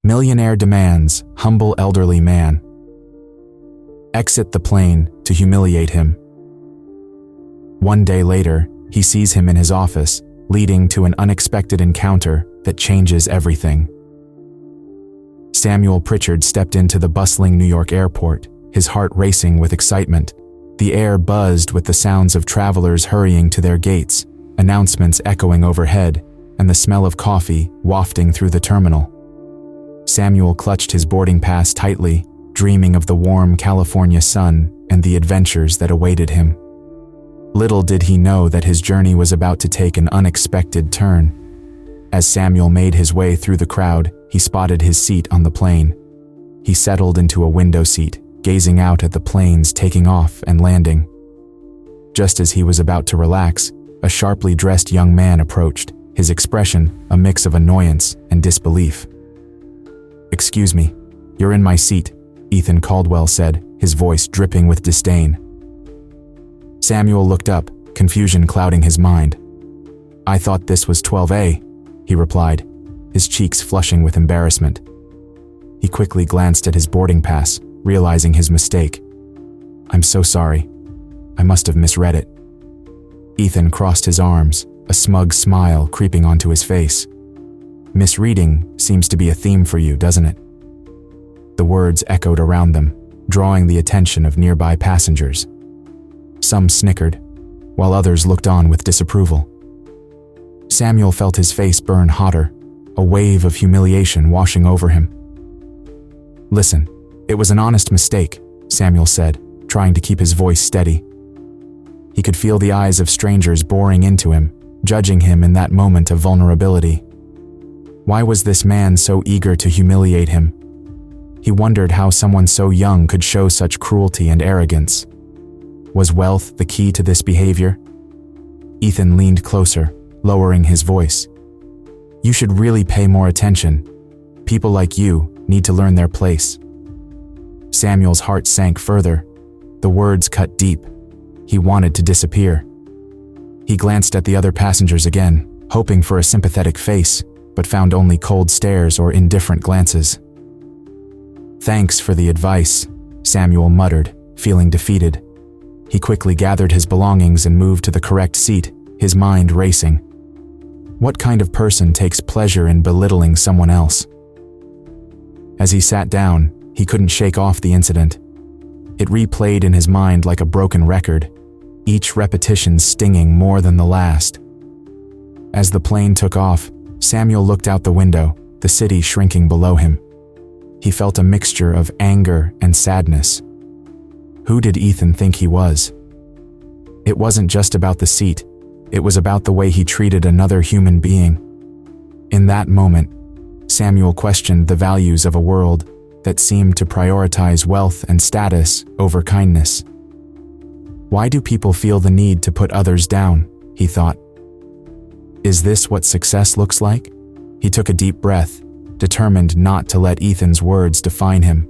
Millionaire demands humble elderly man. Exit the plane to humiliate him. One day later, he sees him in his office, leading to an unexpected encounter that changes everything. Samuel Pritchard stepped into the bustling New York airport, his heart racing with excitement. The air buzzed with the sounds of travelers hurrying to their gates, announcements echoing overhead, and the smell of coffee wafting through the terminal. Samuel clutched his boarding pass tightly, dreaming of the warm California sun and the adventures that awaited him. Little did he know that his journey was about to take an unexpected turn. As Samuel made his way through the crowd, he spotted his seat on the plane. He settled into a window seat, gazing out at the planes taking off and landing. Just as he was about to relax, a sharply dressed young man approached, his expression a mix of annoyance and disbelief. "Excuse me, you're in my seat," Ethan Caldwell said, his voice dripping with disdain. Samuel looked up, confusion clouding his mind. "I thought this was 12A, he replied, his cheeks flushing with embarrassment. He quickly glanced at his boarding pass, realizing his mistake. "I'm so sorry. I must have misread it." Ethan crossed his arms, a smug smile creeping onto his face. "Misreading seems to be a theme for you, doesn't it?" The words echoed around them, drawing the attention of nearby passengers. Some snickered, while others looked on with disapproval. Samuel felt his face burn hotter, a wave of humiliation washing over him. "Listen, it was an honest mistake," Samuel said, trying to keep his voice steady. He could feel the eyes of strangers boring into him, judging him in that moment of vulnerability. Why was this man so eager to humiliate him? He wondered how someone so young could show such cruelty and arrogance. Was wealth the key to this behavior? Ethan leaned closer, lowering his voice. "You should really pay more attention. People like you need to learn their place." Samuel's heart sank further. The words cut deep. He wanted to disappear. He glanced at the other passengers again, hoping for a sympathetic face, but found only cold stares or indifferent glances. "Thanks for the advice," Samuel muttered, feeling defeated. He quickly gathered his belongings and moved to the correct seat, his mind racing. What kind of person takes pleasure in belittling someone else? As he sat down, he couldn't shake off the incident. It replayed in his mind like a broken record, each repetition stinging more than the last. As the plane took off, Samuel looked out the window, the city shrinking below him. He felt a mixture of anger and sadness. Who did Ethan think he was? It wasn't just about the seat, it was about the way he treated another human being. In that moment, Samuel questioned the values of a world that seemed to prioritize wealth and status over kindness. Why do people feel the need to put others down? He thought. Is this what success looks like? He took a deep breath, determined not to let Ethan's words define him.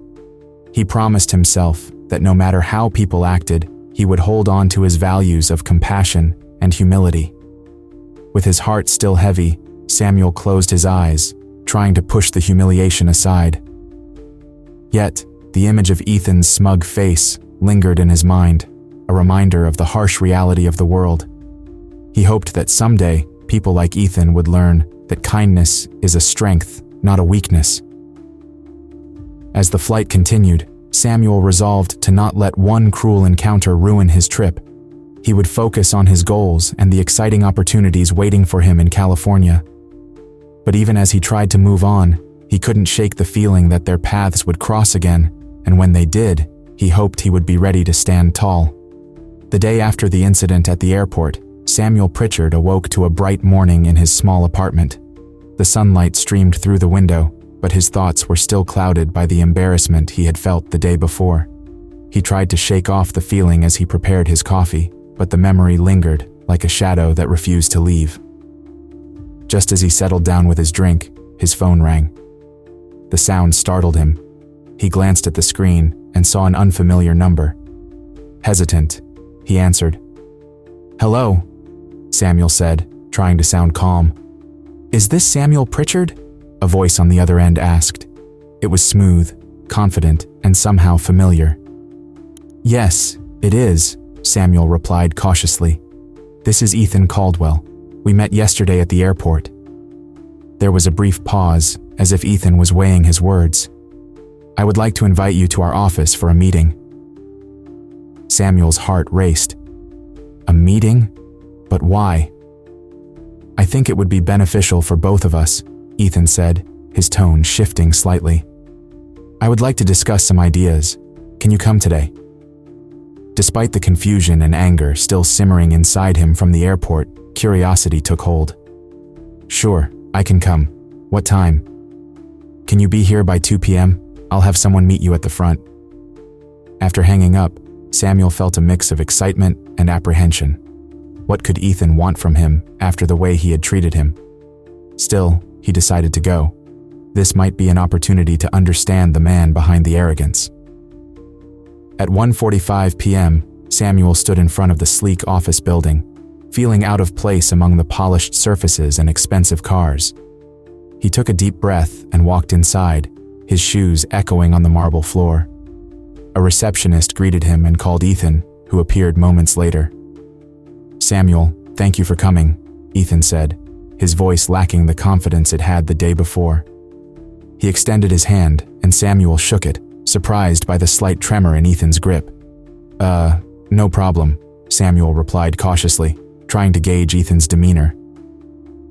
He promised himself that no matter how people acted, he would hold on to his values of compassion and humility. With his heart still heavy, Samuel closed his eyes, trying to push the humiliation aside. Yet, the image of Ethan's smug face lingered in his mind, a reminder of the harsh reality of the world. He hoped that someday, people like Ethan would learn that kindness is a strength, not a weakness. As the flight continued, Samuel resolved to not let one cruel encounter ruin his trip. He would focus on his goals and the exciting opportunities waiting for him in California. But even as he tried to move on, he couldn't shake the feeling that their paths would cross again, and when they did, he hoped he would be ready to stand tall. The day after the incident at the airport, Samuel Pritchard awoke to a bright morning in his small apartment. The sunlight streamed through the window, but his thoughts were still clouded by the embarrassment he had felt the day before. He tried to shake off the feeling as he prepared his coffee, but the memory lingered like a shadow that refused to leave. Just as he settled down with his drink, his phone rang. The sound startled him. He glanced at the screen and saw an unfamiliar number. Hesitant, he answered. "Hello," Samuel said, trying to sound calm. "Is this Samuel Pritchard?" a voice on the other end asked. It was smooth, confident, and somehow familiar. "Yes, it is," Samuel replied cautiously. "This is Ethan Caldwell. We met yesterday at the airport." There was a brief pause, as if Ethan was weighing his words. "I would like to invite you to our office for a meeting." Samuel's heart raced. A meeting? But why? "I think it would be beneficial for both of us," Ethan said, his tone shifting slightly. "I would like to discuss some ideas. Can you come today?" Despite the confusion and anger still simmering inside him from the airport, curiosity took hold. "Sure, I can come. What time?" "Can you be here by 2 p.m.? I'll have someone meet you at the front." After hanging up, Samuel felt a mix of excitement and apprehension. What could Ethan want from him after the way he had treated him? Still, he decided to go. This might be an opportunity to understand the man behind the arrogance. At 1:45 p.m., Samuel stood in front of the sleek office building, feeling out of place among the polished surfaces and expensive cars. He took a deep breath and walked inside, his shoes echoing on the marble floor. A receptionist greeted him and called Ethan, who appeared moments later. "Samuel, thank you for coming," Ethan said, his voice lacking the confidence it had the day before. He extended his hand, and Samuel shook it, surprised by the slight tremor in Ethan's grip. No problem," Samuel replied cautiously, trying to gauge Ethan's demeanor.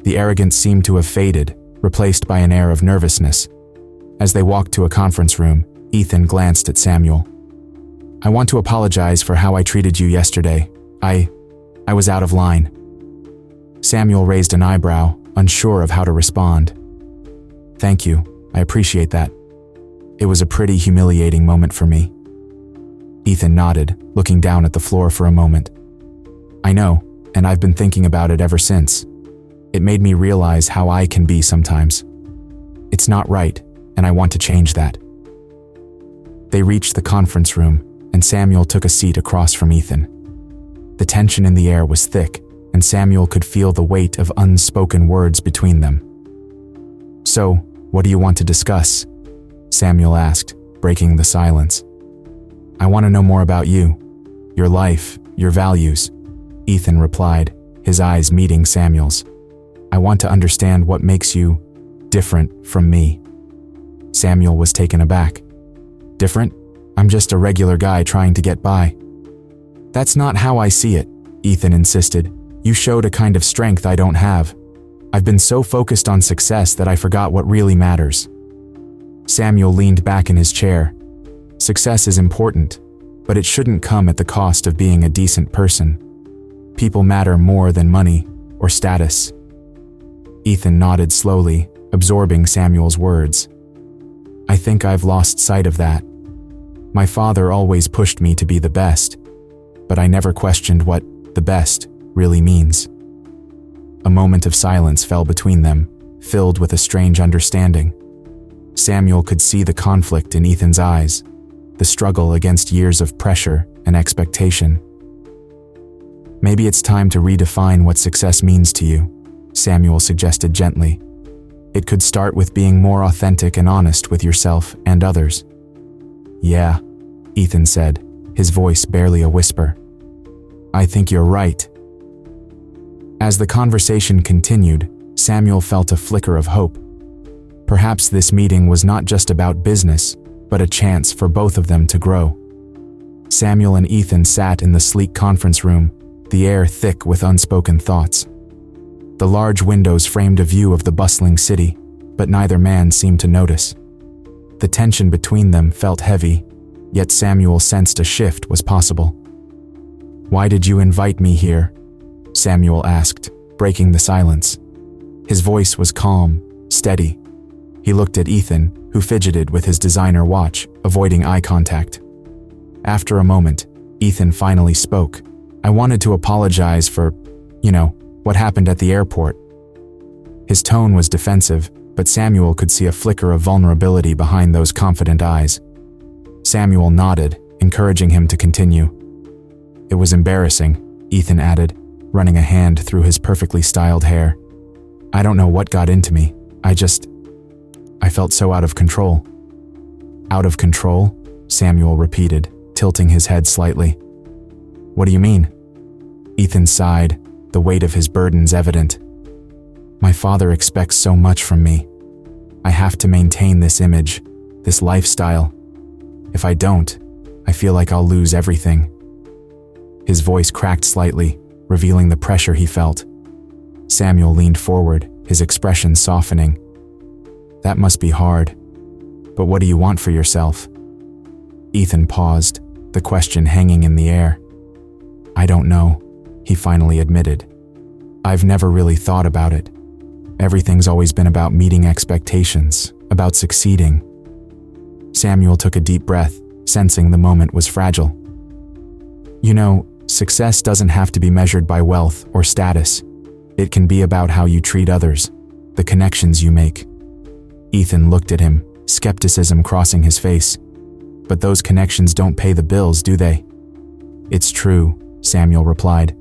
The arrogance seemed to have faded, replaced by an air of nervousness. As they walked to a conference room, Ethan glanced at Samuel. "I want to apologize for how I treated you yesterday. I was out of line." Samuel raised an eyebrow, unsure of how to respond. "Thank you, I appreciate that. It was a pretty humiliating moment for me." Ethan nodded, looking down at the floor for a moment. "I know, and I've been thinking about it ever since. It made me realize how I can be sometimes. It's not right, and I want to change that." They reached the conference room, and Samuel took a seat across from Ethan. The tension in the air was thick, and Samuel could feel the weight of unspoken words between them. "So, what do you want to discuss?" Samuel asked, breaking the silence. "I want to know more about you, your life, your values," Ethan replied, his eyes meeting Samuel's. "I want to understand what makes you different from me." Samuel was taken aback. "Different? I'm just a regular guy trying to get by." "That's not how I see it," Ethan insisted. "You showed a kind of strength I don't have. I've been so focused on success that I forgot what really matters." Samuel leaned back in his chair. "Success is important, but it shouldn't come at the cost of being a decent person. People matter more than money or status." Ethan nodded slowly, absorbing Samuel's words. "I think I've lost sight of that. My father always pushed me to be the best, but I never questioned what the best really means." A moment of silence fell between them, filled with a strange understanding. Samuel could see the conflict in Ethan's eyes, the struggle against years of pressure and expectation. "Maybe it's time to redefine what success means to you," Samuel suggested gently. "It could start with being more authentic and honest with yourself and others." "Yeah," Ethan said, his voice barely a whisper. "I think you're right." As the conversation continued, Samuel felt a flicker of hope. Perhaps this meeting was not just about business, but a chance for both of them to grow. Samuel and Ethan sat in the sleek conference room, the air thick with unspoken thoughts. The large windows framed a view of the bustling city, but neither man seemed to notice. The tension between them felt heavy, yet Samuel sensed a shift was possible. "Why did you invite me here?" Samuel asked, breaking the silence. His voice was calm, steady. He looked at Ethan, who fidgeted with his designer watch, avoiding eye contact. After a moment, Ethan finally spoke. "I wanted to apologize for, what happened at the airport." His tone was defensive, but Samuel could see a flicker of vulnerability behind those confident eyes. Samuel nodded, encouraging him to continue. "It was embarrassing," Ethan added, running a hand through his perfectly styled hair. "I don't know what got into me. I felt so out of control." Out of control? Samuel repeated, tilting his head slightly. What do you mean? Ethan sighed, the weight of his burdens evident. My father expects so much from me. I have to maintain this image, this lifestyle. If I don't, I feel like I'll lose everything. His voice cracked slightly, revealing the pressure he felt. Samuel leaned forward, his expression softening. That must be hard. But what do you want for yourself? Ethan paused, the question hanging in the air. I don't know, he finally admitted. I've never really thought about it. Everything's always been about meeting expectations, about succeeding. Samuel took a deep breath, sensing the moment was fragile. You know, success doesn't have to be measured by wealth or status. It can be about how you treat others, the connections you make. Ethan looked at him, skepticism crossing his face. But those connections don't pay the bills, do they? It's true, Samuel replied,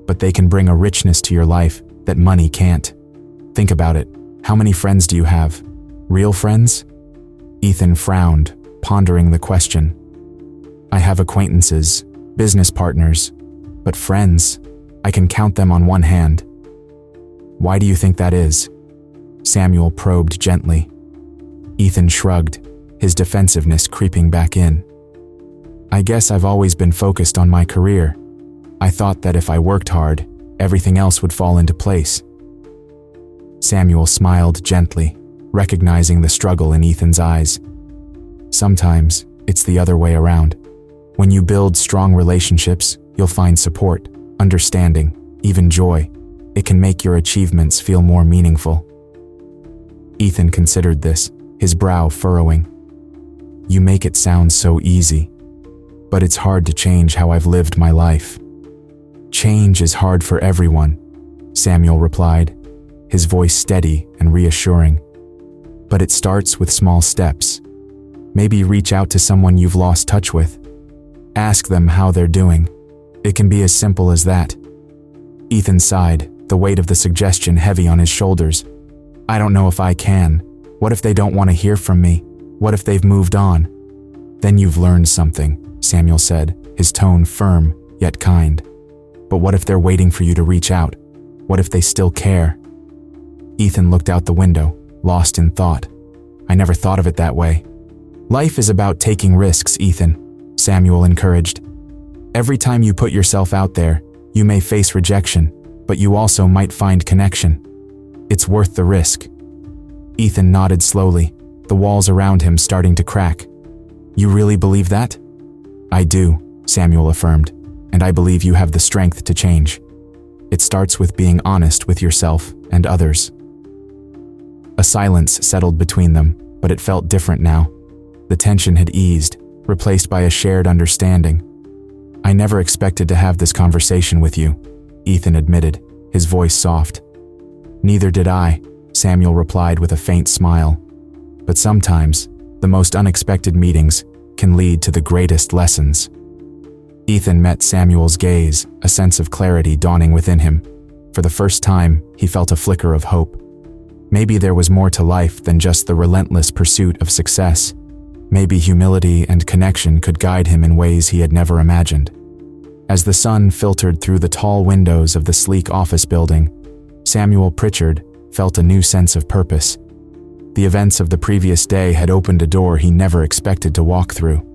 but they can bring a richness to your life that money can't. Think about it. How many friends do you have? Real friends? Ethan frowned, pondering the question. I have acquaintances, business partners, but friends, I can count them on one hand. Why do you think that is? Samuel probed gently. Ethan shrugged, his defensiveness creeping back in. I guess I've always been focused on my career. I thought that if I worked hard, everything else would fall into place. Samuel smiled gently, recognizing the struggle in Ethan's eyes. Sometimes, it's the other way around. When you build strong relationships, you'll find support, understanding, even joy. It can make your achievements feel more meaningful. Ethan considered this, his brow furrowing. You make it sound so easy, but it's hard to change how I've lived my life. Change is hard for everyone, Samuel replied, his voice steady and reassuring. But it starts with small steps. Maybe reach out to someone you've lost touch with. Ask them how they're doing. It can be as simple as that. Ethan sighed, the weight of the suggestion heavy on his shoulders. I don't know if I can. What if they don't want to hear from me? What if they've moved on? Then you've learned something, Samuel said, his tone firm, yet kind. But what if they're waiting for you to reach out? What if they still care? Ethan looked out the window, lost in thought. I never thought of it that way. Life is about taking risks, Ethan, Samuel encouraged. Every time you put yourself out there, you may face rejection, but you also might find connection. It's worth the risk. Ethan nodded slowly, the walls around him starting to crack. You really believe that? I do, Samuel affirmed, and I believe you have the strength to change. It starts with being honest with yourself and others. A silence settled between them, but it felt different now. The tension had eased, replaced by a shared understanding. I never expected to have this conversation with you, Ethan admitted, his voice soft. Neither did I, Samuel replied with a faint smile. But sometimes, the most unexpected meetings can lead to the greatest lessons. Ethan met Samuel's gaze, a sense of clarity dawning within him. For the first time, he felt a flicker of hope. Maybe there was more to life than just the relentless pursuit of success. Maybe humility and connection could guide him in ways he had never imagined. As the sun filtered through the tall windows of the sleek office building, Samuel Pritchard felt a new sense of purpose. The events of the previous day had opened a door he never expected to walk through.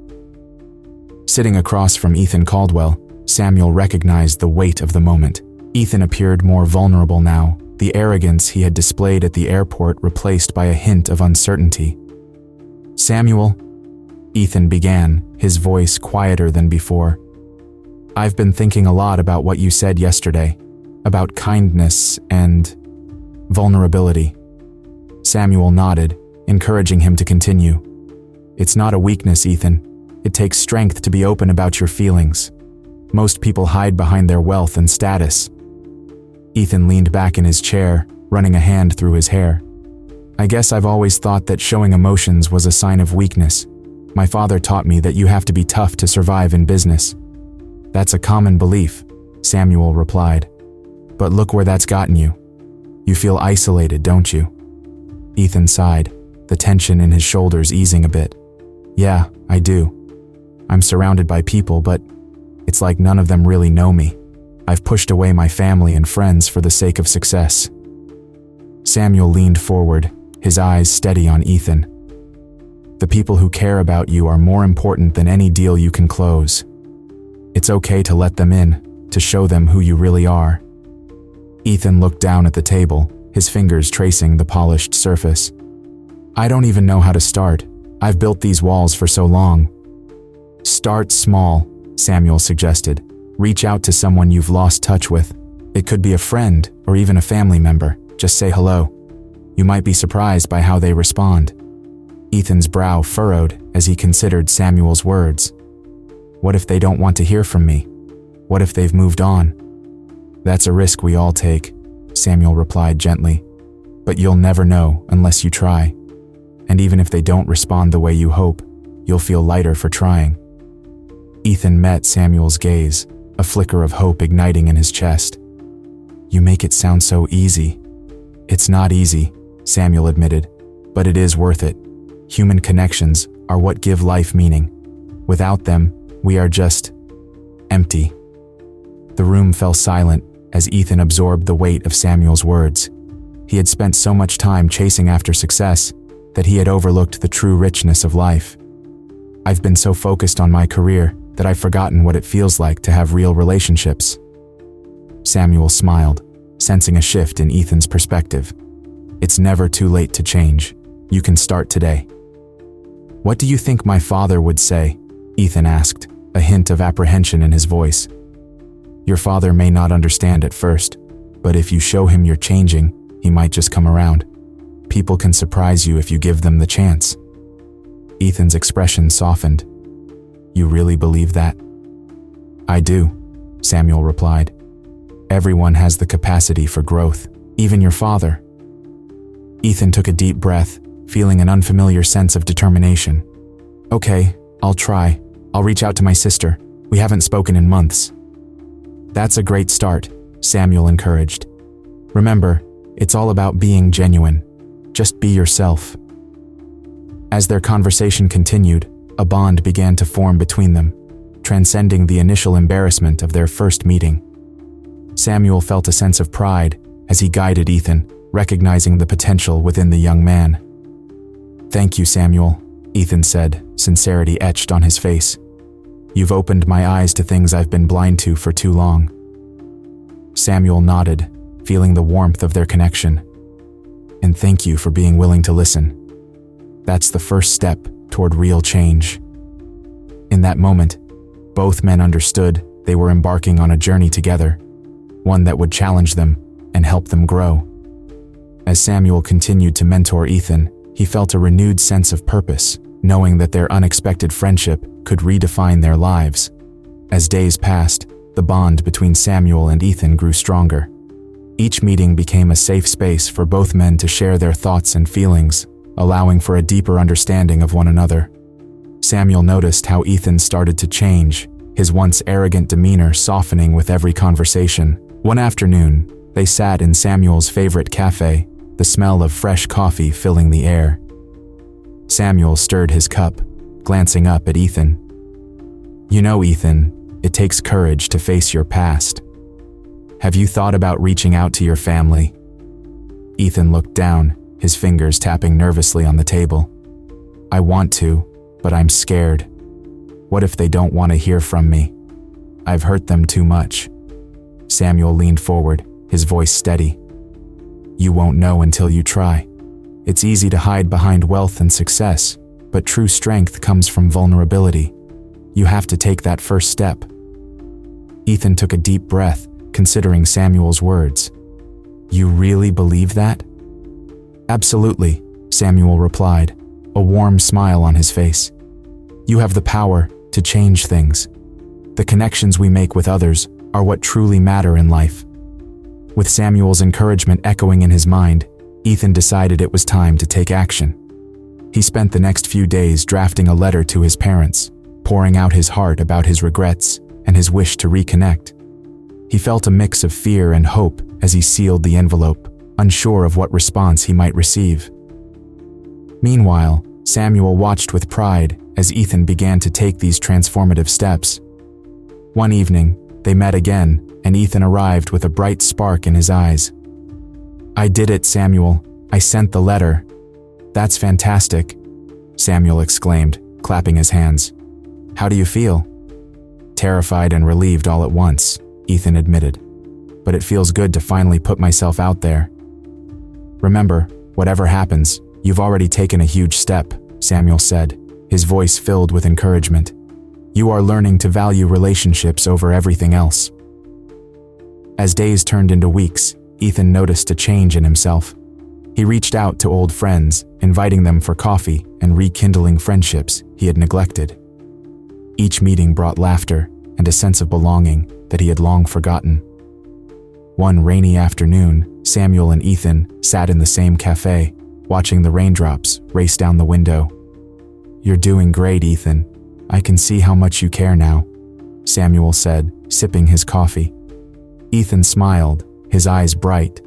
Sitting across from Ethan Caldwell, Samuel recognized the weight of the moment. Ethan appeared more vulnerable now, the arrogance he had displayed at the airport replaced by a hint of uncertainty. Samuel, Ethan began, his voice quieter than before. I've been thinking a lot about what you said yesterday, about kindness and vulnerability. Samuel nodded, encouraging him to continue. It's not a weakness, Ethan. It takes strength to be open about your feelings. Most people hide behind their wealth and status. Ethan leaned back in his chair, running a hand through his hair. I guess I've always thought that showing emotions was a sign of weakness. My father taught me that you have to be tough to survive in business. That's a common belief, Samuel replied. But look where that's gotten you. You feel isolated, don't you? Ethan sighed, the tension in his shoulders easing a bit. Yeah, I do. I'm surrounded by people, but it's like none of them really know me. I've pushed away my family and friends for the sake of success. Samuel leaned forward, his eyes steady on Ethan. The people who care about you are more important than any deal you can close. It's okay to let them in, to show them who you really are. Ethan looked down at the table, his fingers tracing the polished surface. I don't even know how to start. I've built these walls for so long. Start small, Samuel suggested. Reach out to someone you've lost touch with. It could be a friend or even a family member. Just say hello. You might be surprised by how they respond. Ethan's brow furrowed as he considered Samuel's words. What if they don't want to hear from me? What if they've moved on? That's a risk we all take, Samuel replied gently. But you'll never know unless you try. And even if they don't respond the way you hope, you'll feel lighter for trying. Ethan met Samuel's gaze, a flicker of hope igniting in his chest. You make it sound so easy. It's not easy, Samuel admitted, but it is worth it. Human connections are what give life meaning. Without them, we are just empty. The room fell silent as Ethan absorbed the weight of Samuel's words. He had spent so much time chasing after success that he had overlooked the true richness of life. I've been so focused on my career that I've forgotten what it feels like to have real relationships. Samuel smiled, sensing a shift in Ethan's perspective. It's never too late to change. You can start today. What do you think my father would say? Ethan asked, a hint of apprehension in his voice. Your father may not understand at first, but if you show him you're changing, he might just come around. People can surprise you if you give them the chance. Ethan's expression softened. You really believe that? I do, Samuel replied. Everyone has the capacity for growth, even your father. Ethan took a deep breath, feeling an unfamiliar sense of determination. Okay, I'll try. I'll reach out to my sister. We haven't spoken in months. That's a great start, Samuel encouraged. Remember, it's all about being genuine. Just be yourself. As their conversation continued, a bond began to form between them, transcending the initial embarrassment of their first meeting. Samuel felt a sense of pride as he guided Ethan, recognizing the potential within the young man. Thank you, Samuel, Ethan said, sincerity etched on his face. You've opened my eyes to things I've been blind to for too long. Samuel nodded, feeling the warmth of their connection. And thank you for being willing to listen. That's the first step toward real change. In that moment, both men understood they were embarking on a journey together, one that would challenge them and help them grow. As Samuel continued to mentor Ethan, he felt a renewed sense of purpose, knowing that their unexpected friendship could redefine their lives. As days passed, the bond between Samuel and Ethan grew stronger. Each meeting became a safe space for both men to share their thoughts and feelings, allowing for a deeper understanding of one another. Samuel noticed how Ethan started to change, his once arrogant demeanor softening with every conversation. One afternoon, they sat in Samuel's favorite cafe, the smell of fresh coffee filling the air. Samuel stirred his cup, glancing up at Ethan. You know, Ethan, it takes courage to face your past. Have you thought about reaching out to your family? Ethan looked down, his fingers tapping nervously on the table. I want to, but I'm scared. What if they don't want to hear from me? I've hurt them too much. Samuel leaned forward, his voice steady. You won't know until you try. It's easy to hide behind wealth and success, but true strength comes from vulnerability. You have to take that first step. Ethan took a deep breath, considering Samuel's words. You really believe that? Absolutely, Samuel replied, a warm smile on his face. You have the power to change things. The connections we make with others are what truly matter in life. With Samuel's encouragement echoing in his mind, Ethan decided it was time to take action. He spent the next few days drafting a letter to his parents, pouring out his heart about his regrets and his wish to reconnect. He felt a mix of fear and hope as he sealed the envelope, unsure of what response he might receive. Meanwhile, Samuel watched with pride as Ethan began to take these transformative steps. One evening, they met again, and Ethan arrived with a bright spark in his eyes. "I did it, Samuel. I sent the letter." "That's fantastic," Samuel exclaimed, clapping his hands. "How do you feel?" "Terrified and relieved all at once," Ethan admitted. "But it feels good to finally put myself out there." "Remember, whatever happens, you've already taken a huge step," Samuel said, his voice filled with encouragement. "You are learning to value relationships over everything else." As days turned into weeks, Ethan noticed a change in himself. He reached out to old friends, inviting them for coffee and rekindling friendships he had neglected. Each meeting brought laughter and a sense of belonging that he had long forgotten. One rainy afternoon, Samuel and Ethan sat in the same cafe, watching the raindrops race down the window. "You're doing great, Ethan. I can see how much you care now," Samuel said, sipping his coffee. Ethan smiled, his eyes bright.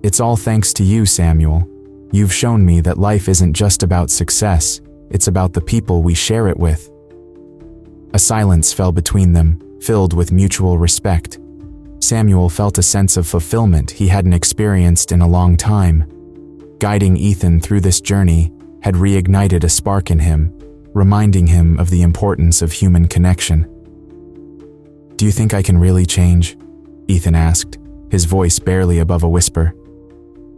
"It's all thanks to you, Samuel. You've shown me that life isn't just about success, it's about the people we share it with." A silence fell between them, filled with mutual respect. Samuel felt a sense of fulfillment he hadn't experienced in a long time. Guiding Ethan through this journey had reignited a spark in him, reminding him of the importance of human connection. "Do you think I can really change?" Ethan asked, his voice barely above a whisper.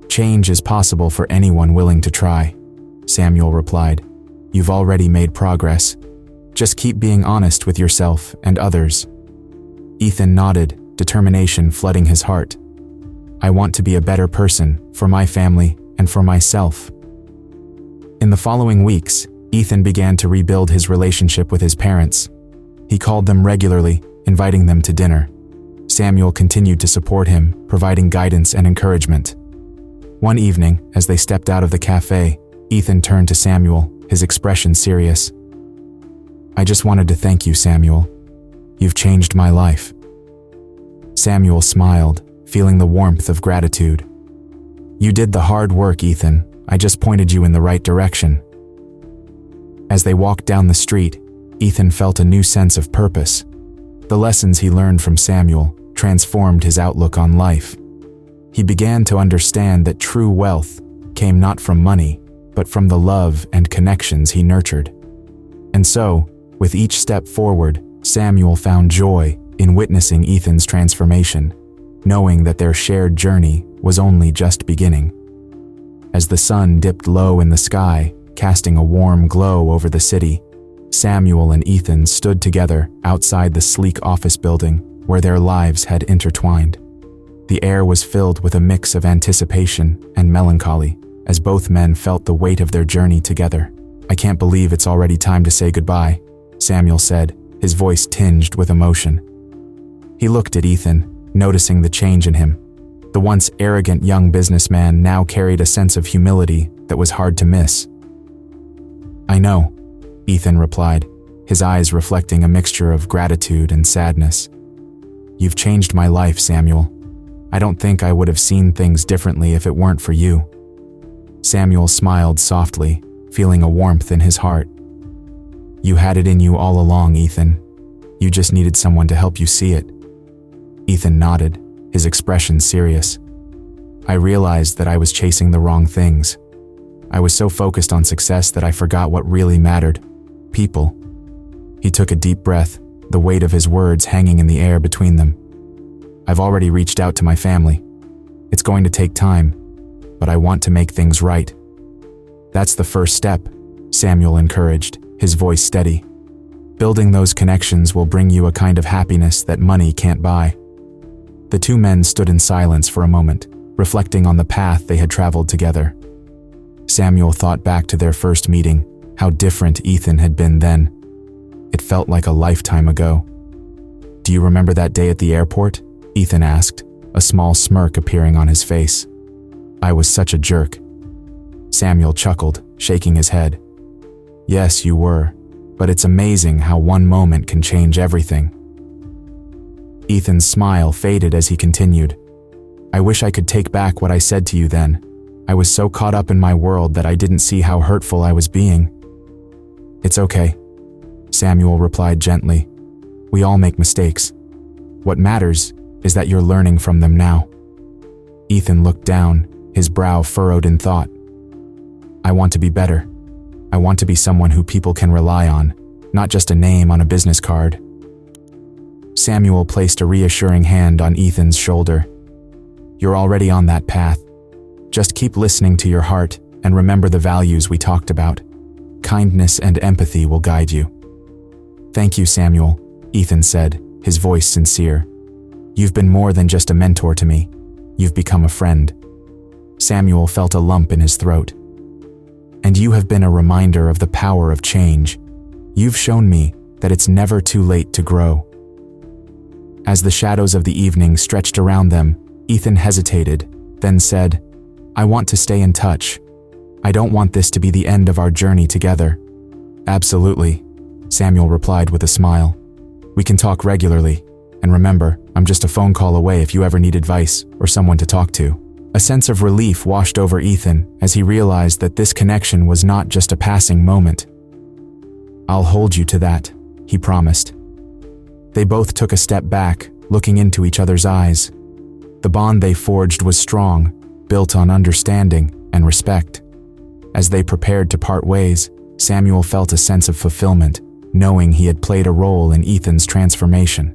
"Change is possible for anyone willing to try," Samuel replied. "You've already made progress. Just keep being honest with yourself and others." Ethan nodded, determination flooding his heart. "I want to be a better person for my family and for myself." In the following weeks, Ethan began to rebuild his relationship with his parents. He called them regularly, inviting them to dinner. Samuel continued to support him, providing guidance and encouragement. One evening, as they stepped out of the cafe, Ethan turned to Samuel, his expression serious. "I just wanted to thank you, Samuel. You've changed my life." Samuel smiled, feeling the warmth of gratitude. "You did the hard work, Ethan. I just pointed you in the right direction." As they walked down the street, Ethan felt a new sense of purpose. The lessons he learned from Samuel transformed his outlook on life. He began to understand that true wealth came not from money, but from the love and connections he nurtured. And so, with each step forward, Samuel found joy in witnessing Ethan's transformation, knowing that their shared journey was only just beginning. As the sun dipped low in the sky, casting a warm glow over the city, Samuel and Ethan stood together outside the sleek office building where their lives had intertwined. The air was filled with a mix of anticipation and melancholy as both men felt the weight of their journey together. "I can't believe it's already time to say goodbye," Samuel said, his voice tinged with emotion. He looked at Ethan, noticing the change in him. The once arrogant young businessman now carried a sense of humility that was hard to miss. "I know," Ethan replied, his eyes reflecting a mixture of gratitude and sadness. "You've changed my life, Samuel. I don't think I would have seen things differently if it weren't for you." Samuel smiled softly, feeling a warmth in his heart. "You had it in you all along, Ethan. You just needed someone to help you see it." Ethan nodded, his expression serious. "I realized that I was chasing the wrong things. I was so focused on success that I forgot what really mattered: people." He took a deep breath, the weight of his words hanging in the air between them. "I've already reached out to my family. It's going to take time, but I want to make things right." "That's the first step," Samuel encouraged, his voice steady. "Building those connections will bring you a kind of happiness that money can't buy." The two men stood in silence for a moment, reflecting on the path they had traveled together. Samuel thought back to their first meeting, how different Ethan had been then. It felt like a lifetime ago. "Do you remember that day at the airport?" Ethan asked, a small smirk appearing on his face. "I was such a jerk." Samuel chuckled, shaking his head. "Yes, you were, but it's amazing how one moment can change everything." Ethan's smile faded as he continued. "I wish I could take back what I said to you then. I was so caught up in my world that I didn't see how hurtful I was being." "It's okay," Samuel replied gently. "We all make mistakes. What matters is that you're learning from them now." Ethan looked down, his brow furrowed in thought. "I want to be better. I want to be someone who people can rely on, not just a name on a business card." Samuel placed a reassuring hand on Ethan's shoulder. "You're already on that path. Just keep listening to your heart and remember the values we talked about. Kindness and empathy will guide you." "Thank you, Samuel," Ethan said, his voice sincere. "You've been more than just a mentor to me. You've become a friend." Samuel felt a lump in his throat. "And you have been a reminder of the power of change. You've shown me that it's never too late to grow." As the shadows of the evening stretched around them, Ethan hesitated, then said, "I want to stay in touch. I don't want this to be the end of our journey together." "Absolutely," Samuel replied with a smile. "We can talk regularly, and remember, I'm just a phone call away if you ever need advice or someone to talk to." A sense of relief washed over Ethan as he realized that this connection was not just a passing moment. "I'll hold you to that," he promised. They both took a step back, looking into each other's eyes. The bond they forged was strong, built on understanding and respect. As they prepared to part ways, Samuel felt a sense of fulfillment, knowing he had played a role in Ethan's transformation.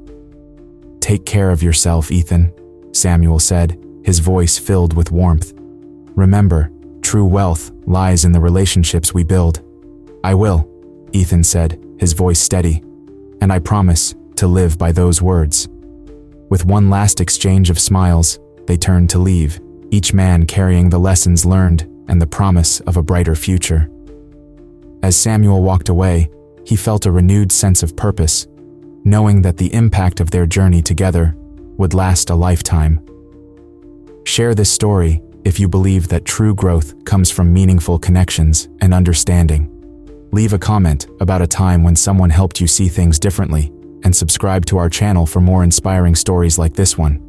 "Take care of yourself, Ethan," Samuel said, his voice filled with warmth. "Remember, true wealth lies in the relationships we build." "I will," Ethan said, his voice steady, "and I promise to live by those words." With one last exchange of smiles, they turned to leave, each man carrying the lessons learned and the promise of a brighter future. As Samuel walked away, he felt a renewed sense of purpose, knowing that the impact of their journey together would last a lifetime. Share this story if you believe that true growth comes from meaningful connections and understanding. Leave a comment about a time when someone helped you see things differently, and subscribe to our channel for more inspiring stories like this one.